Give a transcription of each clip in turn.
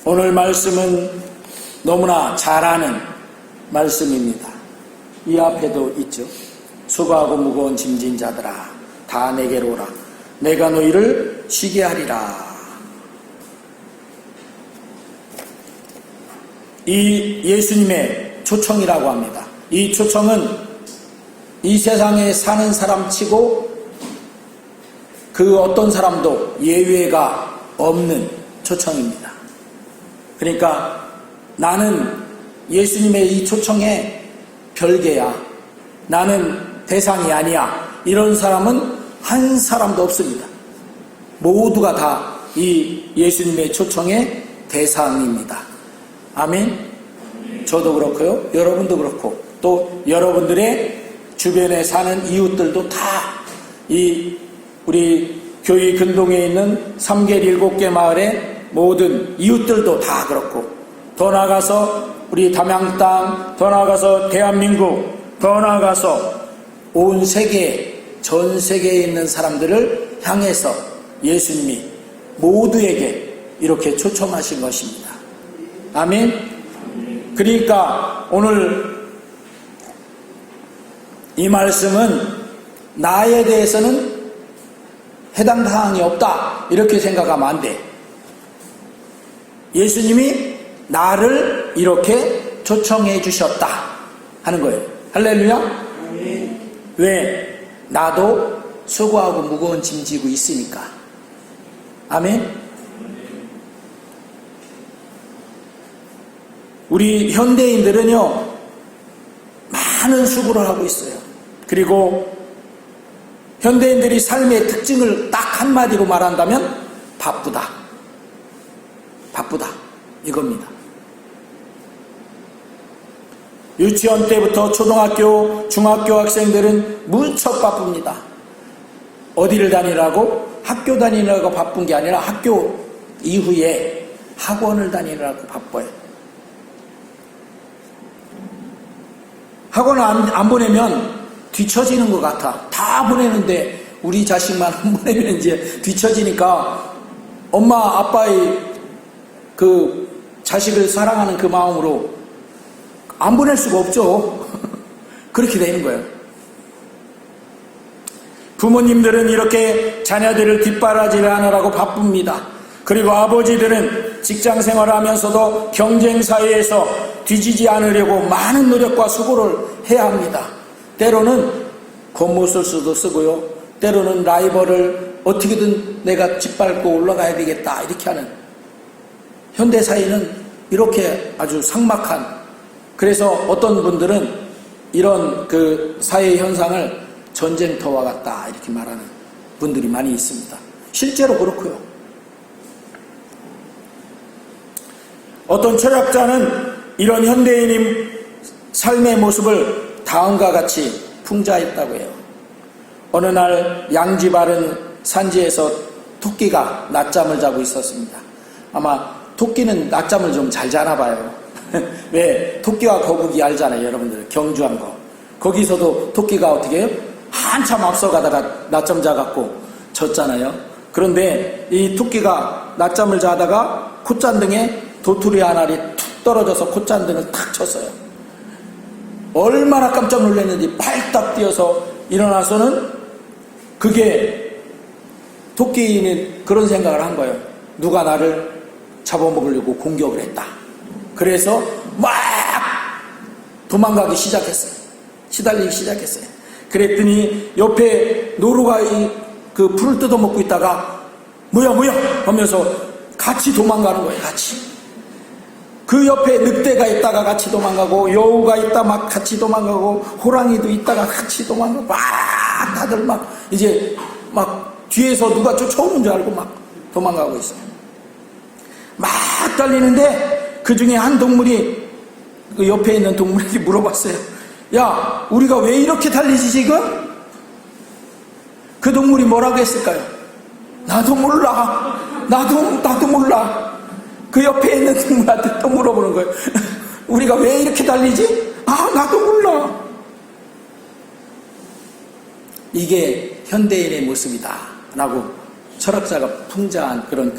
오늘 말씀은 너무나 잘 아는 말씀입니다. 이 앞에도 있죠. 수고하고 무거운 짐진 자들아 다 내게로 오라. 내가 너희를 쉬게 하리라. 이 예수님의 초청이라고 합니다. 이 초청은 이 세상에 사는 사람 치고 그 어떤 사람도 예외가 없는 초청입니다. 그러니까 나는 예수님의 이 초청에 별개야. 나는 대상이 아니야. 이런 사람은 한 사람도 없습니다. 모두가 다 이 예수님의 초청의 대상입니다. 아멘. 저도 그렇고요. 여러분도 그렇고 또 여러분들의 주변에 사는 이웃들도 다 이 우리 교회 근동에 있는 3개 7개 마을의 모든 이웃들도 다 그렇고 더 나아가서 우리 담양 땅, 더 나아가서 대한민국, 더 나아가서 온 세계, 전 세계에 있는 사람들을 향해서 예수님이 모두에게 이렇게 초청하신 것입니다. 아멘. 그러니까 오늘 이 말씀은 나에 대해서는 해당 사항이 없다 이렇게 생각하면 안 돼. 예수님이 나를 이렇게 초청해 주셨다 하는 거예요. 할렐루야. 아멘. 왜? 나도 수고하고 무거운 짐 지고 있으니까. 아멘. 우리 현대인들은요 많은 수고를 하고 있어요. 그리고 현대인들이 삶의 특징을 딱 한마디로 말한다면 바쁘다. 바쁘다. 이겁니다. 유치원 때부터 초등학교, 중학교 학생들은 무척 바쁩니다. 어디를 다니라고? 학교 다니라고 바쁜 게 아니라 학교 이후에 학원을 다니라고 바빠요. 학원을 안 보내면 뒤처지는 것 같아. 다 보내는데 우리 자식만 안 보내면 이제 뒤처지니까 엄마 아빠의 그 자식을 사랑하는 그 마음으로 안 보낼 수가 없죠. 그렇게 되는 거예요. 부모님들은 이렇게 자녀들을 뒷바라지를 하느라고 바쁩니다. 그리고 아버지들은 직장 생활을 하면서도 경쟁 사회에서 뒤지지 않으려고 많은 노력과 수고를 해야 합니다. 때로는 겉모술수도 쓰고요. 때로는 라이벌을 어떻게든 내가 짓밟고 올라가야 되겠다 이렇게 하는 현대 사회는 이렇게 아주 삭막한, 그래서 어떤 분들은 이런 그 사회 현상을 전쟁터와 같다 이렇게 말하는 분들이 많이 있습니다. 실제로 그렇고요. 어떤 철학자는 이런 현대인의 삶의 모습을 다음과 같이 풍자했다고 해요. 어느 날 양지 바른 산지에서 토끼가 낮잠을 자고 있었습니다. 아마 토끼는 낮잠을 좀 잘 자나 봐요. 왜? 토끼와 거북이 알잖아요, 여러분들. 경주한 거. 거기서도 토끼가 어떻게 해요? 한참 앞서가다가 낮잠 자갖고 졌잖아요. 그런데 이 토끼가 낮잠을 자다가 콧잔등에 도토리 한 알이 툭 떨어져서 콧잔등을 탁 쳤어요. 얼마나 깜짝 놀랐는지 팔딱 뛰어서 일어나서는 그게 토끼는 그런 생각을 한 거예요. 누가 나를 잡아먹으려고 공격을 했다. 그래서 막 도망가기 시작했어요. 시달리기 시작했어요. 그랬더니 옆에 노루가 그 풀을 뜯어먹고 있다가 뭐야 하면서 같이 도망가는 거예요. 같이. 그 옆에 늑대가 있다가 같이 도망가고 여우가 있다 막 같이 도망가고 호랑이도 있다가 같이 도망가고 막 다들 막 이제 막 뒤에서 누가 쫓아오는 줄 알고 막 도망가고 있어요. 막 달리는데 그 중에 한 동물이 그 옆에 있는 동물에게 물어봤어요. 야, 우리가 왜 이렇게 달리지 지금? 그 동물이 뭐라고 했을까요? 나도 몰라. 나도 몰라. 그 옆에 있는 동물한테 또 물어보는 거예요. 우리가 왜 이렇게 달리지? 아, 나도 몰라. 이게 현대인의 모습이다 라고 철학자가 풍자한 그런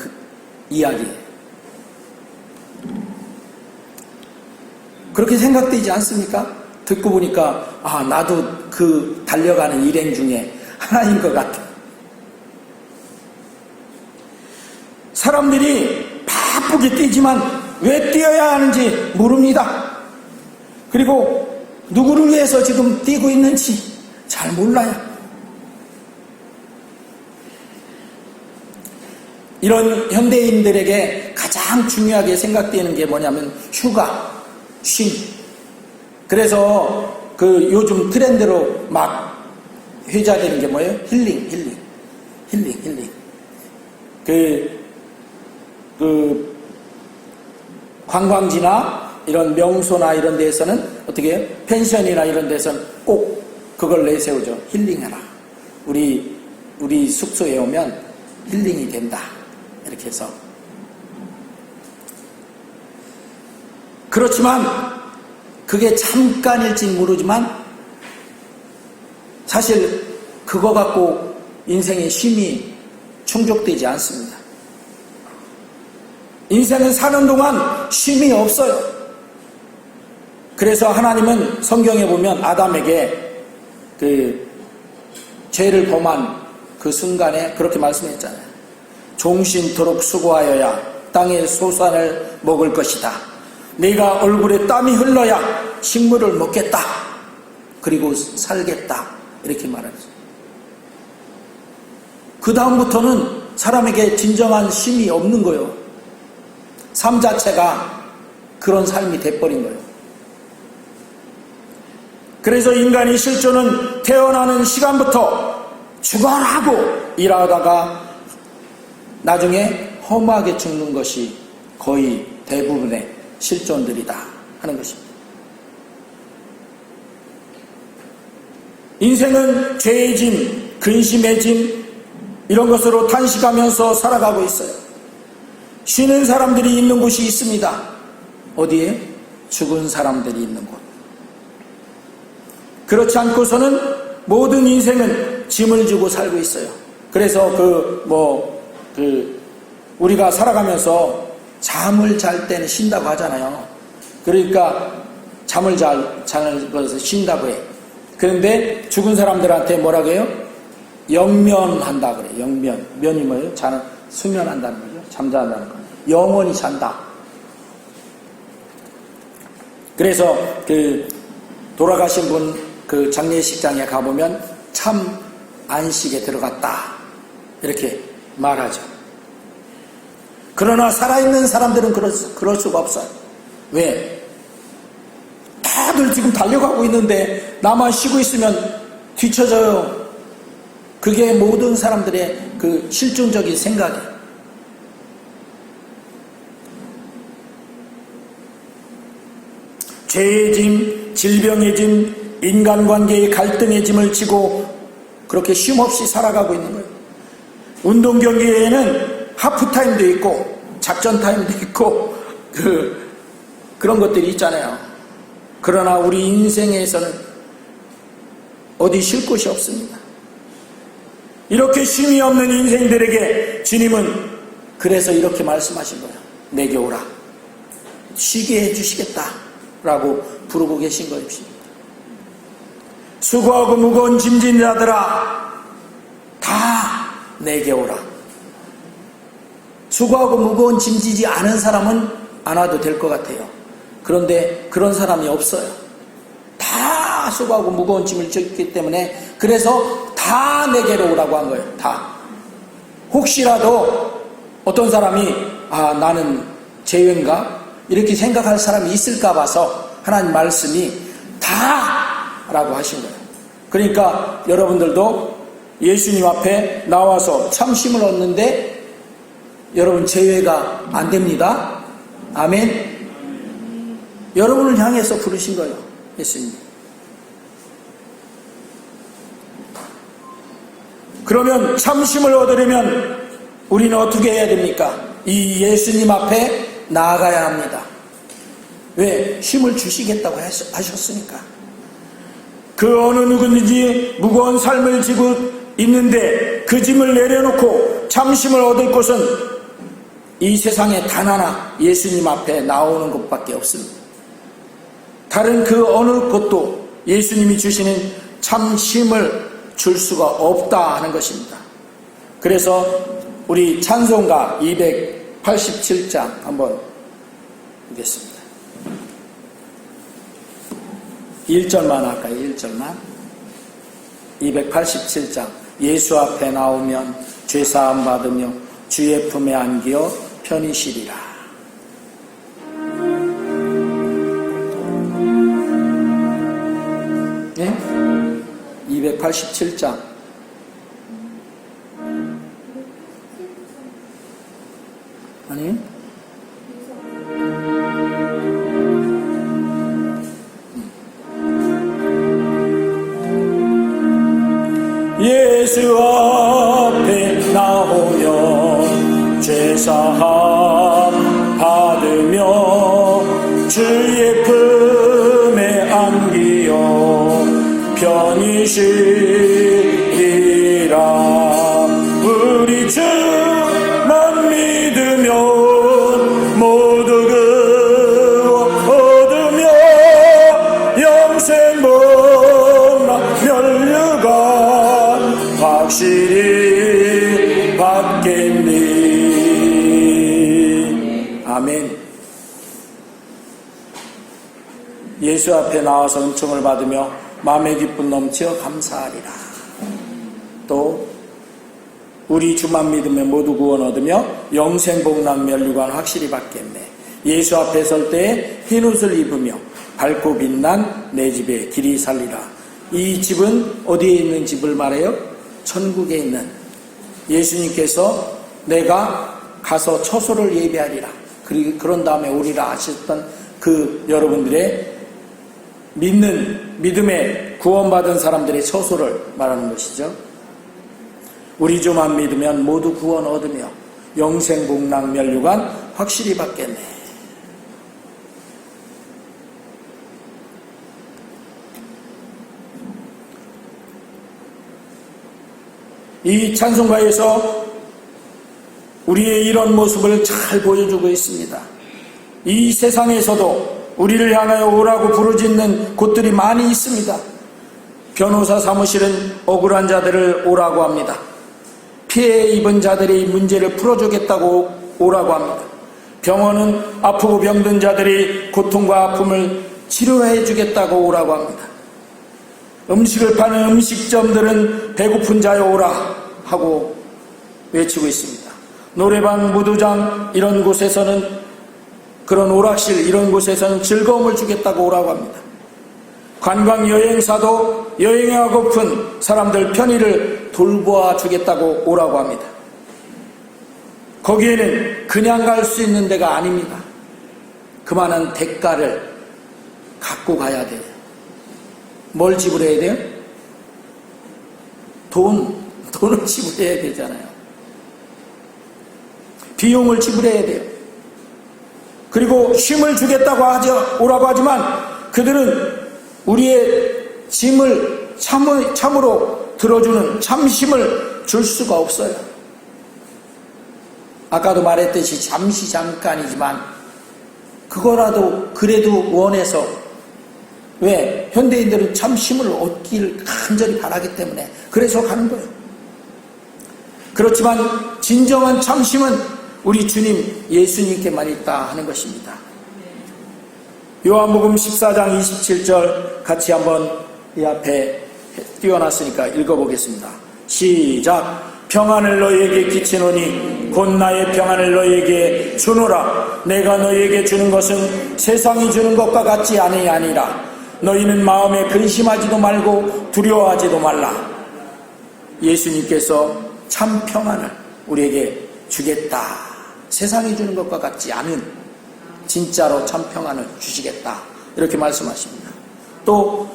이야기예요. 그렇게 생각되지 않습니까? 듣고 보니까 나도 그 달려가는 일행 중에 하나인 것 같아. 사람들이 바쁘게 뛰지만 왜 뛰어야 하는지 모릅니다. 그리고 누구를 위해서 지금 뛰고 있는지 잘 몰라요. 이런 현대인들에게 가장 중요하게 생각되는 게 뭐냐면 휴가, 쉼. 그래서 그 요즘 트렌드로 막 회자되는 게 뭐예요? 힐링. 관광지나 이런 명소나 이런 데에서는 어떻게 해요? 펜션이나 이런 데서는 꼭 그걸 내세우죠. 힐링해라. 우리 숙소에 오면 힐링이 된다. 이렇게 해서. 그렇지만 그게 잠깐일지 모르지만 사실 그거 갖고 인생의 쉼이 충족되지 않습니다. 인생은 사는 동안 쉼이 없어요. 그래서 하나님은 성경에 보면 아담에게 그 죄를 범한 그 순간에 그렇게 말씀했잖아요. 종신토록 수고하여야 땅의 소산을 먹을 것이다. 네가 얼굴에 땀이 흘러야 식물을 먹겠다. 그리고 살겠다. 이렇게 말하죠. 그 다음부터는 사람에게 진정한 쉼이 없는 거예요. 삶 자체가 그런 삶이 돼버린 거예요. 그래서 인간이 실존은 태어나는 시간부터 죽어라고 일하다가 나중에 허무하게 죽는 것이 거의 대부분의 실존들이다 하는 것입니다. 인생은 죄의 짐, 근심의 짐 이런 것으로 탄식하면서 살아가고 있어요. 쉬는 사람들이 있는 곳이 있습니다. 어디에? 죽은 사람들이 있는 곳. 그렇지 않고서는 모든 인생은 짐을 지고 살고 있어요. 그래서 우리가 살아가면서 잠을 잘 때는 쉰다고 하잖아요. 그러니까 잠을 자는 것을 쉰다고 해. 그런데 죽은 사람들한테 뭐라고 해요? 영면한다 그래. 영면. 면이 뭐예요? 수면한다는 거죠. 잠자한다는 거. 영원히 잔다. 그래서 돌아가신 분 그 장례식장에 가보면 참 안식에 들어갔다. 이렇게 말하죠. 그러나 살아있는 사람들은 그럴 수가 없어요. 왜? 다들 지금 달려가고 있는데 나만 쉬고 있으면 뒤처져요. 그게 모든 사람들의 그 실존적인 생각이에요. 죄의 짐, 질병의 짐, 인간관계의 갈등의 짐을 지고 그렇게 쉼없이 살아가고 있는 거예요. 운동 경기에는 하프타임도 있고 작전타임도 있고 그런 것들이 있잖아요. 그러나 우리 인생에서는 어디 쉴 곳이 없습니다. 이렇게 쉼이 없는 인생들에게 주님은 그래서 이렇게 말씀하신 거예요. 내게 오라. 쉬게 해주시겠다 라고 부르고 계신 것입니다. 수고하고 무거운 짐진 자들아 다 내게 오라. 수고하고 무거운 짐지지 않은 사람은 안 와도 될 것 같아요. 그런데 그런 사람이 없어요. 다 수고하고 무거운 짐을 졌기 때문에 그래서 다 내게로 오라고 한 거예요. 다. 혹시라도 어떤 사람이 나는 죄인가? 이렇게 생각할 사람이 있을까 봐서 하나님 말씀이 다 라고 하신 거예요. 그러니까 여러분들도 예수님 앞에 나와서 참심을 얻는데 여러분 제외가 안 됩니다. 아멘. 여러분을 향해서 부르신 거예요. 예수님. 그러면 참심을 얻으려면 우리는 어떻게 해야 됩니까? 이 예수님 앞에 나아가야 합니다. 왜? 쉼을 주시겠다고 하셨으니까. 그 어느 누구든지 무거운 삶을 지고 있는데 그 짐을 내려놓고 참심을 얻을 곳은 이 세상에 단 하나 예수님 앞에 나오는 것밖에 없습니다. 다른 그 어느 것도 예수님이 주시는 참심을 줄 수가 없다 하는 것입니다. 그래서 우리 찬송가 287장 한번 보겠습니다. 1절만 할까요? 1절만. 287장. 예수 앞에 나오면 죄사함 받으며 주의 품에 안기어 편히 쉬리라. 네? 287장. 아니? 예수 앞에 나오면 죄사함 받으며 주의 품에 안기어 편히 쉬리라. 우리 주만 믿으면 모두 얻으며 영생 복락 멸류관 확실히 받겠니. 아멘. 예수 앞에 나와서 은총을 받으며 마음의 기쁨 넘쳐 감사하리라. 또 우리 주만 믿으면 모두 구원 얻으며 영생 복락 멸류관 확실히 받겠네. 예수 앞에 설 때에 흰옷을 입으며 밝고 빛난 내 집에 길이 살리라. 이 집은 어디에 있는 집을 말해요? 천국에 있는. 예수님께서 내가 가서 처소를 예비하리라. 그런 다음에 오리라 하셨던 그 여러분들의 믿음에 구원받은 사람들의 처소를 말하는 것이죠. 우리 주만 믿으면 모두 구원 얻으며 영생 복락 멸류관 확실히 받겠네. 이 찬송가에서 우리의 이런 모습을 잘 보여주고 있습니다. 이 세상에서도 우리를 향하여 오라고 부르짖는 곳들이 많이 있습니다. 변호사 사무실은 억울한 자들을 오라고 합니다. 피해 입은 자들의 문제를 풀어주겠다고 오라고 합니다. 병원은 아프고 병든 자들이 고통과 아픔을 치료해 주겠다고 오라고 합니다. 음식을 파는 음식점들은 배고픈 자여 오라 하고 외치고 있습니다. 노래방, 무도장 이런 곳에서는, 그런 오락실 이런 곳에서는 즐거움을 주겠다고 오라고 합니다. 관광 여행사도 여행하고픈 사람들 편의를 돌보아 주겠다고 오라고 합니다. 거기에는 그냥 갈 수 있는 데가 아닙니다. 그만한 대가를 갖고 가야 돼요. 뭘 지불해야 돼요? 돈을 지불해야 되잖아요. 비용을 지불해야 돼요. 그리고 쉼을 주겠다고 오라고 하지만 그들은 우리의 짐을 참으로 들어주는 참심을 줄 수가 없어요. 아까도 말했듯이 잠시 잠깐이지만 그거라도 그래도 원해서, 왜? 현대인들은 참심을 얻기를 간절히 바라기 때문에 그래서 가는 거예요. 그렇지만 진정한 참심은 우리 주님 예수님께만 있다 하는 것입니다. 요한복음 14장 27절 같이 한번 이 앞에 띄워놨으니까 읽어보겠습니다. 시작. 평안을 너희에게 끼치노니 곧 나의 평안을 너희에게 주노라. 내가 너희에게 주는 것은 세상이 주는 것과 같지 아니하니라. 너희는 마음에 근심하지도 말고 두려워하지도 말라. 예수님께서 참 평안을 우리에게 주겠다. 세상이 주는 것과 같지 않은 진짜로 참 평안을 주시겠다. 이렇게 말씀하십니다. 또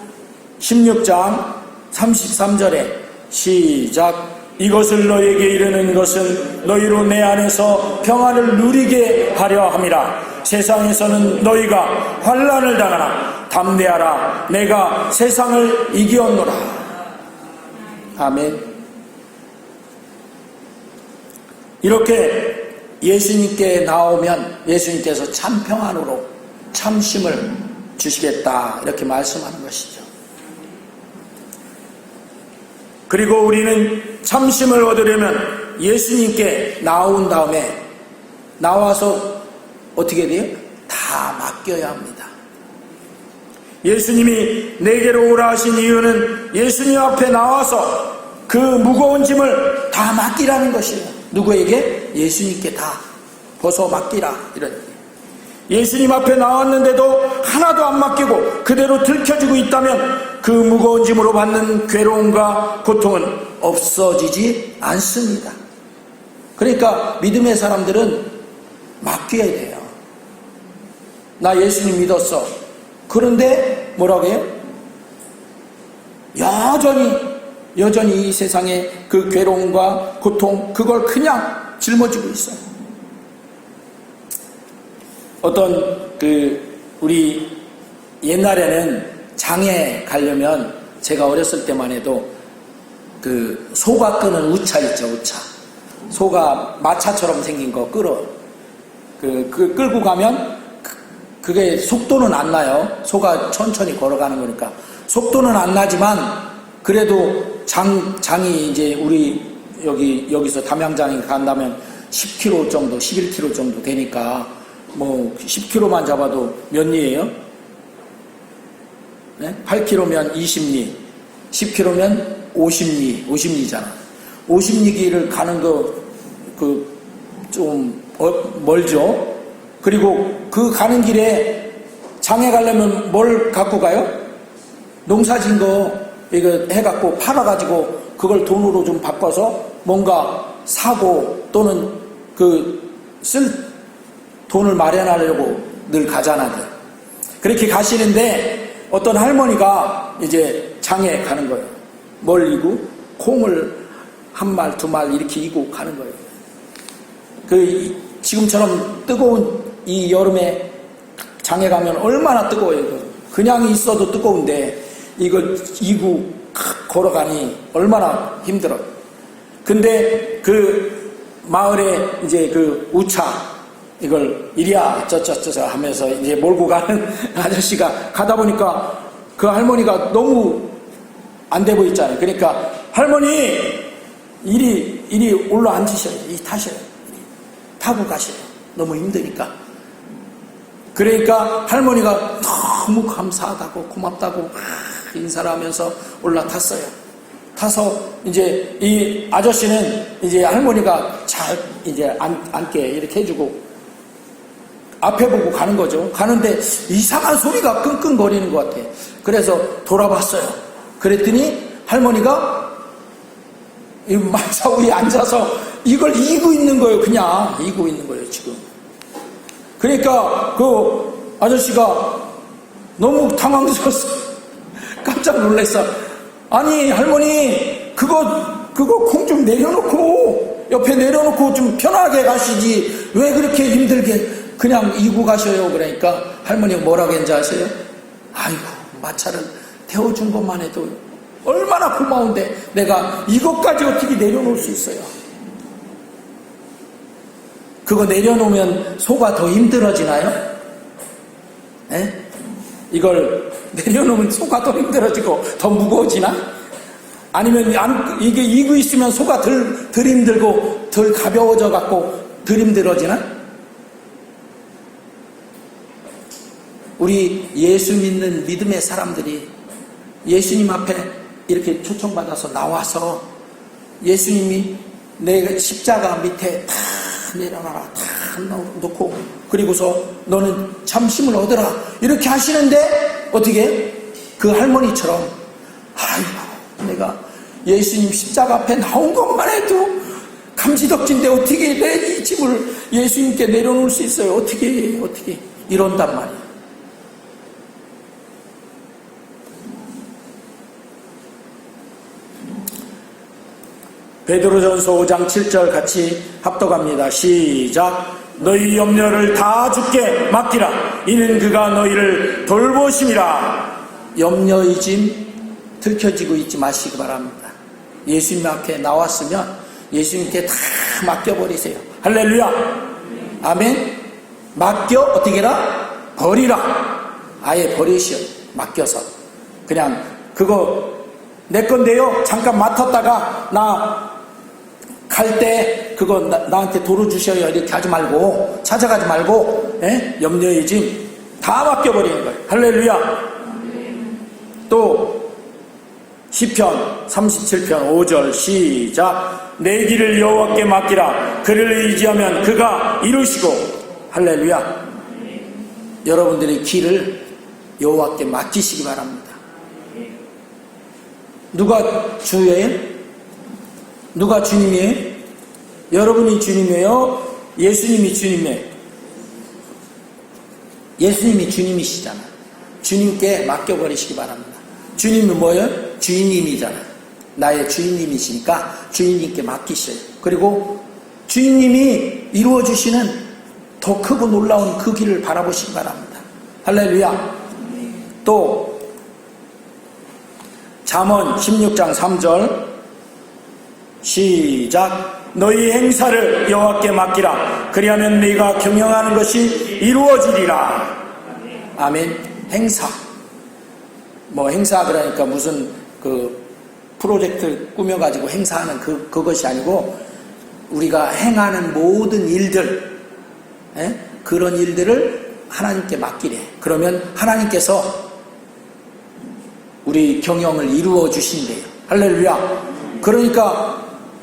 16장 33절에 시작. 이것을 너희에게 이르는 것은 너희로 내 안에서 평안을 누리게 하려 함이라. 세상에서는 너희가 환난을 당하나 담대하라. 내가 세상을 이기었노라. 아멘. 이렇게 예수님께 나오면 예수님께서 참 평안으로 참심을 주시겠다 이렇게 말씀하는 것이죠. 그리고 우리는 참심을 얻으려면 예수님께 나온 다음에 나와서 어떻게 돼요? 다 맡겨야 합니다. 예수님이 내게로 오라 하신 이유는 예수님 앞에 나와서 그 무거운 짐을 다 맡기라는 것이에요. 누구에게? 예수님께 다 벗어 맡기라 이런 얘기예요. 예수님 앞에 나왔는데도 하나도 안 맡기고 그대로 들켜지고 있다면 그 무거운 짐으로 받는 괴로움과 고통은 없어지지 않습니다. 그러니까 믿음의 사람들은 맡겨야 돼요. 나 예수님 믿었어. 그런데 뭐라고 해요? 여전히 이 세상에 그 괴로움과 고통 그걸 그냥 짊어지고 있어요. 우리 옛날에는 장에 가려면 제가 어렸을 때만 해도 그 소가 끄는 우차 있죠, 우차. 소가 마차처럼 생긴 거 끌어. 끌고 가면 그게 속도는 안 나요. 소가 천천히 걸어가는 거니까. 속도는 안 나지만 그래도 장이 이제 우리 여기서 담양장에 간다면 10km 정도, 11km 정도 되니까 뭐 10km만 잡아도 몇 리예요? 네? 8km면 20리, 10km면 50리잖아. 50리 길을 가는 거 좀 멀죠. 그리고 그 가는 길에 장에 가려면 뭘 갖고 가요? 농사진 거 이거 해갖고 팔아가지고 그걸 돈으로 좀 바꿔서 뭔가 사고 또는 쓸 돈을 마련하려고 늘 가잖아요. 그렇게 가시는데 어떤 할머니가 이제 장에 가는 거예요. 뭘 이고? 콩을 한 말, 두 말 이렇게 이고 가는 거예요. 지금처럼 뜨거운 이 여름에 장에 가면 얼마나 뜨거워요. 그냥 있어도 뜨거운데 이걸 이고 걸어가니 얼마나 힘들어. 근데 그 마을에 이제 그 우차 이걸 이리야 저쩌저쩌 하면서 이제 몰고 가는 아저씨가 가다 보니까 그 할머니가 너무 안 돼 보였잖아요. 그러니까 할머니 이리 올라 앉으셔요. 타셔요. 타고 가셔요. 너무 힘드니까. 그러니까 할머니가 너무 감사하다고 고맙다고 인사를 하면서 올라탔어요. 타서 이제 이 아저씨는 이제 할머니가 잘 이제 앉게 이렇게 해주고 앞에 보고 가는 거죠. 가는데 이상한 소리가 끙끙거리는 것 같아. 그래서 돌아봤어요. 그랬더니 할머니가 이 마차 위에 앉아서 이걸 이고 있는 거예요. 그냥 이고 있는 거예요, 지금. 그러니까 그 아저씨가 너무 당황스러웠어. 깜짝 놀랐어. 아니, 할머니, 그거 콩 좀 내려놓고, 옆에 내려놓고 좀 편하게 가시지. 왜 그렇게 힘들게 그냥 이고 가셔요? 그러니까 할머니가 뭐라고 했는지 아세요? 아이고, 마차를 태워준 것만 해도 얼마나 고마운데 내가 이것까지 어떻게 내려놓을 수 있어요? 그거 내려놓으면 소가 더 힘들어지나요? 에? 이걸 내려놓으면 소가 더 힘들어지고 더 무거워지나? 아니면 이게 이고 있으면 소가 덜 힘들고 덜 가벼워져 갖고 덜 힘들어지나? 우리 예수 믿는 믿음의 사람들이 예수님 앞에 이렇게 초청받아서 나와서 예수님이 내 십자가 밑에 다 내려놔라, 다 놓고 그리고서 너는 참심을 얻으라 이렇게 하시는데 어떻게 그 할머니처럼 아이고 내가 예수님 십자가 앞에 나온 것만 해도 감지덕진데 어떻게 내 이 짐을 예수님께 내려놓을 수 있어요? 어떻게 이런단 말이에요. 베드로전서 5장 7절 같이 합독합니다. 시작. 너희 염려를 다 주께 맡기라. 이는 그가 너희를 돌보심이라. 염려의 짐 들켜지고 있지 마시기 바랍니다. 예수님 앞에 나왔으면 예수님께 다 맡겨버리세요. 할렐루야. 아멘. 맡겨 어떻게 해라? 버리라. 아예 버리셔. 맡겨서. 그냥 그거 내 건데요. 잠깐 맡았다가 나 갈 때 그거 나한테 도로 주셔요. 이렇게 하지 말고, 찾아가지 말고, 염려의 짐 다 맡겨버리는 거예요. 할렐루야. 또 시편 37편 5절 시작. 내 길을 여호와께 맡기라. 그를 의지하면 그가 이루시고. 할렐루야. 여러분들의 길을 여호와께 맡기시기 바랍니다. 누가 주예요? 누가 주님이에요? 여러분이 주님이에요? 예수님이 주님이에요? 예수님이 주님이시잖아. 주님께 맡겨버리시기 바랍니다. 주님은 뭐예요? 주인님이잖아. 나의 주인님이시니까 주인님께 맡기셔요. 그리고 주인님이 이루어주시는 더 크고 놀라운 그 길을 바라보시기 바랍니다. 할렐루야. 또 잠언 16장 3절 시작. 너희 행사를 여호와께 맡기라. 그리하면 네가 경영하는 것이 이루어지리라. 아멘. 행사. 뭐 행사 그러니까 무슨 그 프로젝트 꾸며가지고 행사하는 그것이 아니고 우리가 행하는 모든 일들, 그런 일들을 하나님께 맡기래. 그러면 하나님께서 우리 경영을 이루어 주신대요. 할렐루야. 그러니까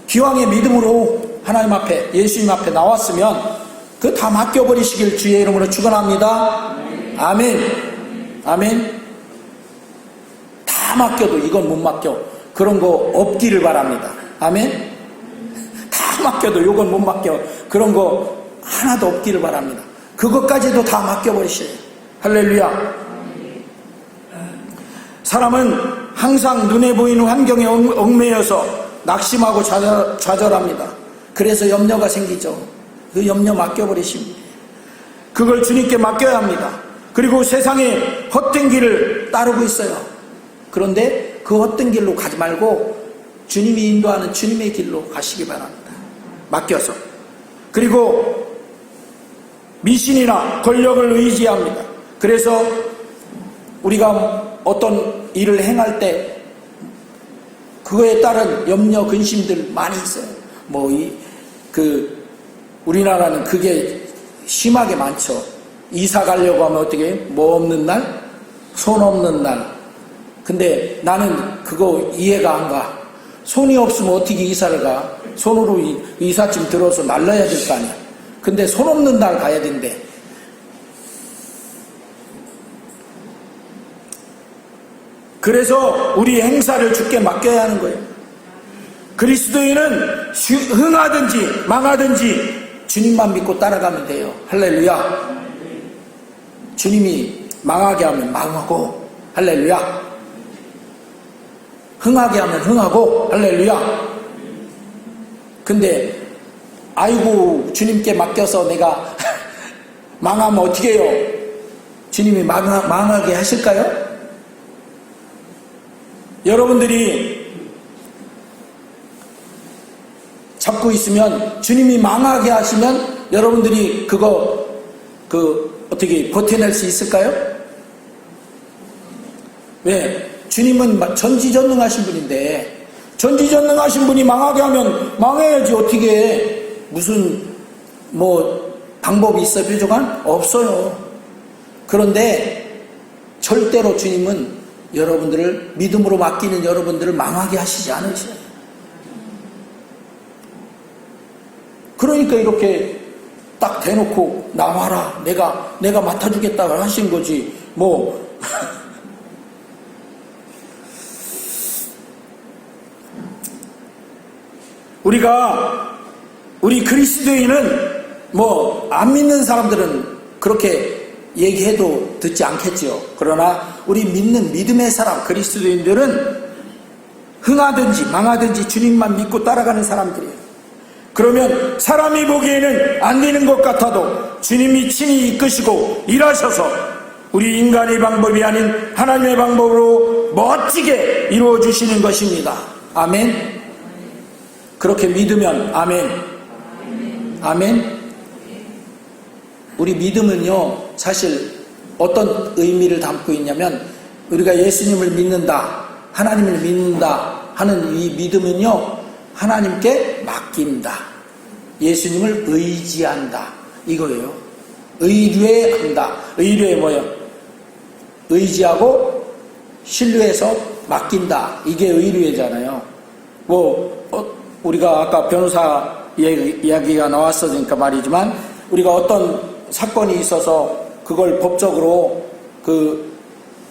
기왕의 믿음으로 하나님 앞에, 예수님 앞에 나왔으면 그 다 맡겨버리시길 주의 이름으로 축원합니다. 아멘. 아멘. 다 맡겨도 이건 못 맡겨. 그런 거 없기를 바랍니다. 아멘. 다 맡겨도 이건 못 맡겨. 그런 거 하나도 없기를 바랍니다. 그것까지도 다 맡겨버리셔요. 할렐루야. 사람은 항상 눈에 보이는 환경에 얽매여서 낙심하고 좌절합니다. 그래서 염려가 생기죠. 그 염려 맡겨버리십니다. 그걸 주님께 맡겨야 합니다. 그리고 세상의 헛된 길을 따르고 있어요. 그런데 그 헛된 길로 가지 말고 주님이 인도하는 주님의 길로 가시기 바랍니다. 맡겨서. 그리고 미신이나 권력을 의지합니다. 그래서 우리가 어떤 일을 행할 때 그거에 따른 염려, 근심들 많이 있어요. 우리나라는 그게 심하게 많죠. 이사 가려고 하면 어떻게 해요? 뭐 없는 날? 손 없는 날. 근데 나는 그거 이해가 안 가. 손이 없으면 어떻게 이사를 가? 손으로 이삿짐 들어서 날라야 될 거 아니야. 근데 손 없는 날 가야 된대. 그래서 우리 행사를 주께 맡겨야 하는 거예요. 그리스도인은 흥하든지 망하든지 주님만 믿고 따라가면 돼요. 할렐루야. 주님이 망하게 하면 망하고, 할렐루야. 흥하게 하면 흥하고, 할렐루야. 근데 아이고 주님께 맡겨서 내가 망하면 어떻게 해요? 주님이 망하게 하실까요? 여러분들이 잡고 있으면 주님이 망하게 하시면 여러분들이 어떻게 버텨낼 수 있을까요? 왜? 주님은 전지전능하신 분인데 전지전능하신 분이 망하게 하면 망해야지 어떻게 해. 무슨 방법이 있어요? 뾰족한? 없어요. 그런데 절대로 주님은 여러분들을 믿음으로 맡기는 여러분들을 망하게 하시지 않으셔요. 그러니까 이렇게 딱 대놓고 나와라. 내가 맡아주겠다고 하신 거지. 우리 그리스도인은 안 믿는 사람들은 그렇게 얘기해도 듣지 않겠지요. 그러나 우리 믿는 믿음의 사람, 그리스도인들은 흥하든지 망하든지 주님만 믿고 따라가는 사람들이에요. 그러면 사람이 보기에는 안 되는 것 같아도 주님이 친히 이끄시고 일하셔서 우리 인간의 방법이 아닌 하나님의 방법으로 멋지게 이루어주시는 것입니다. 아멘. 그렇게 믿으면 아멘. 아멘. 우리 믿음은요, 사실 어떤 의미를 담고 있냐면 우리가 예수님을 믿는다, 하나님을 믿는다 하는 이 믿음은요, 하나님께 맡긴다, 예수님을 의지한다 이거예요. 의뢰한다. 의뢰 뭐예요? 의지하고 신뢰해서 맡긴다. 이게 의뢰잖아요. 우리가 아까 변호사 이야기가 나왔으니까 말이지만, 우리가 어떤 사건이 있어서 그걸 법적으로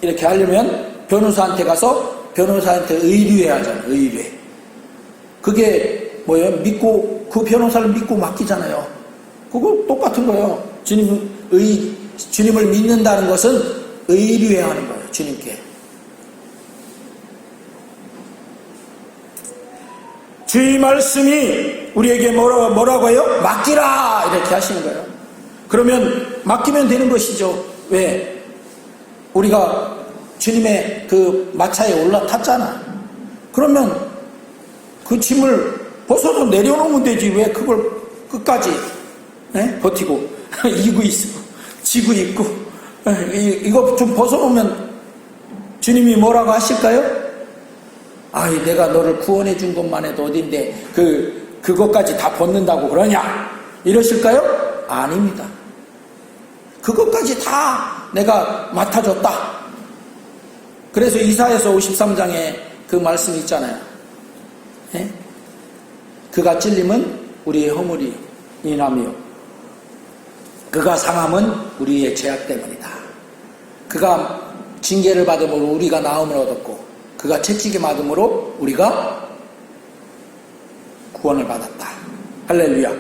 이렇게 하려면 변호사한테 가서 변호사한테 의뢰해야 하잖아요. 의뢰. 그게 뭐예요? 믿고, 그 변호사를 믿고 맡기잖아요. 그거 똑같은 거예요. 주님을 믿는다는 것은 의뢰해야 하는 거예요. 주님께. 주의 말씀이 우리에게 뭐라고 해요? 맡기라! 이렇게 하시는 거예요. 그러면 맡기면 되는 것이죠. 왜? 우리가 주님의 그 마차에 올라탔잖아. 그러면 그 짐을 벗어서 내려놓으면 되지. 왜 그걸 끝까지 버티고 이고 있어, 지고 있고, 이거 좀 벗어놓으면 주님이 뭐라고 하실까요? 아이, 내가 너를 구원해 준 것만 해도 어딘데 그것까지 다 벗는다고 그러냐? 이러실까요? 아닙니다. 그것까지 다 내가 맡아줬다. 그래서 이사야서 53장에 그 말씀이 있잖아요. 그가 찔림은 우리의 허물이 인하며 그가 상함은 우리의 죄악 때문이다. 그가 징계를 받음으로 우리가 나음을 얻었고 그가 채찍에 맞음으로 우리가 구원을 받았다. 할렐루야.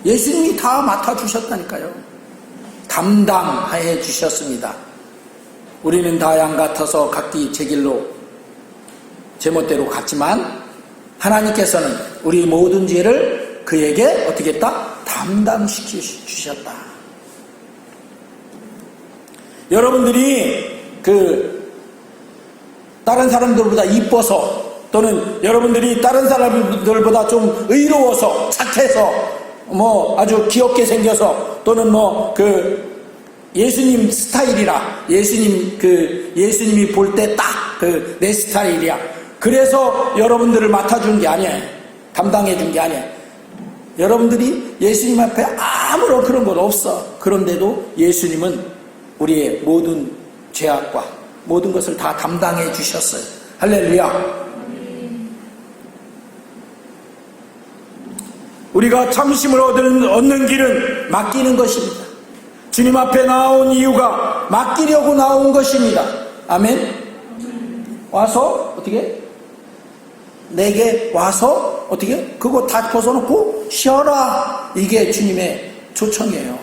예수님이 다 맡아주셨다니까요. 담당해 주셨습니다. 우리는 다 양 같아서 각기 제 길로 제멋대로 갔지만 하나님께서는 우리 모든 죄를 그에게 어떻게 했다? 담당시켜 주셨다. 여러분들이 다른 사람들보다 이뻐서, 또는 여러분들이 다른 사람들보다 좀 의로워서, 착해서, 아주 귀엽게 생겨서, 또는 예수님 스타일이라, 예수님이 볼 때 딱 내 스타일이야. 그래서 여러분들을 맡아준 게 아니에요. 담당해 준 게 아니에요. 여러분들이 예수님 앞에 아무런 그런 건 없어. 그런데도 예수님은 우리의 모든 죄악과 모든 것을 다 담당해 주셨어요. 할렐루야. 우리가 참심을 얻는 길은 맡기는 것입니다. 주님 앞에 나온 이유가 맡기려고 나온 것입니다. 아멘. 와서 어떻게? 내게 와서 어떻게? 그거 다 벗어놓고 쉬어라. 이게 주님의 초청이에요.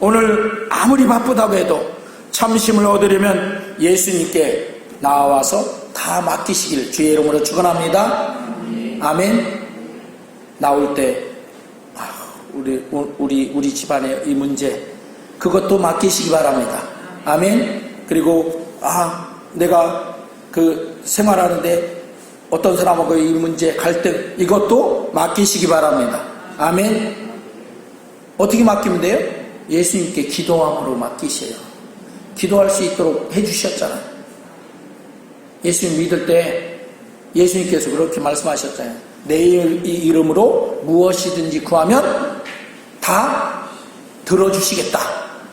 오늘 아무리 바쁘다고 해도 참심을 얻으려면 예수님께 나와서 다 맡기시길 주의 이름으로 축원합니다. 아멘. 나올 때 우리 집안의 이 문제, 그것도 맡기시기 바랍니다. 아멘. 그리고 내가 생활하는데 어떤 사람하고 이 문제, 갈등, 이것도 맡기시기 바랍니다. 아멘. 어떻게 맡기면 돼요? 예수님께 기도함으로 맡기셔요. 기도할 수 있도록 해주셨잖아요. 예수님 믿을 때 예수님께서 그렇게 말씀하셨잖아요. 내 이름으로 무엇이든지 구하면 다 들어주시겠다,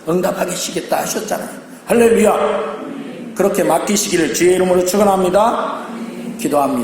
응답하시겠다 하셨잖아요. 할렐루야. 그렇게 맡기시기를 주의 이름으로 축원합니다. 기도합니다.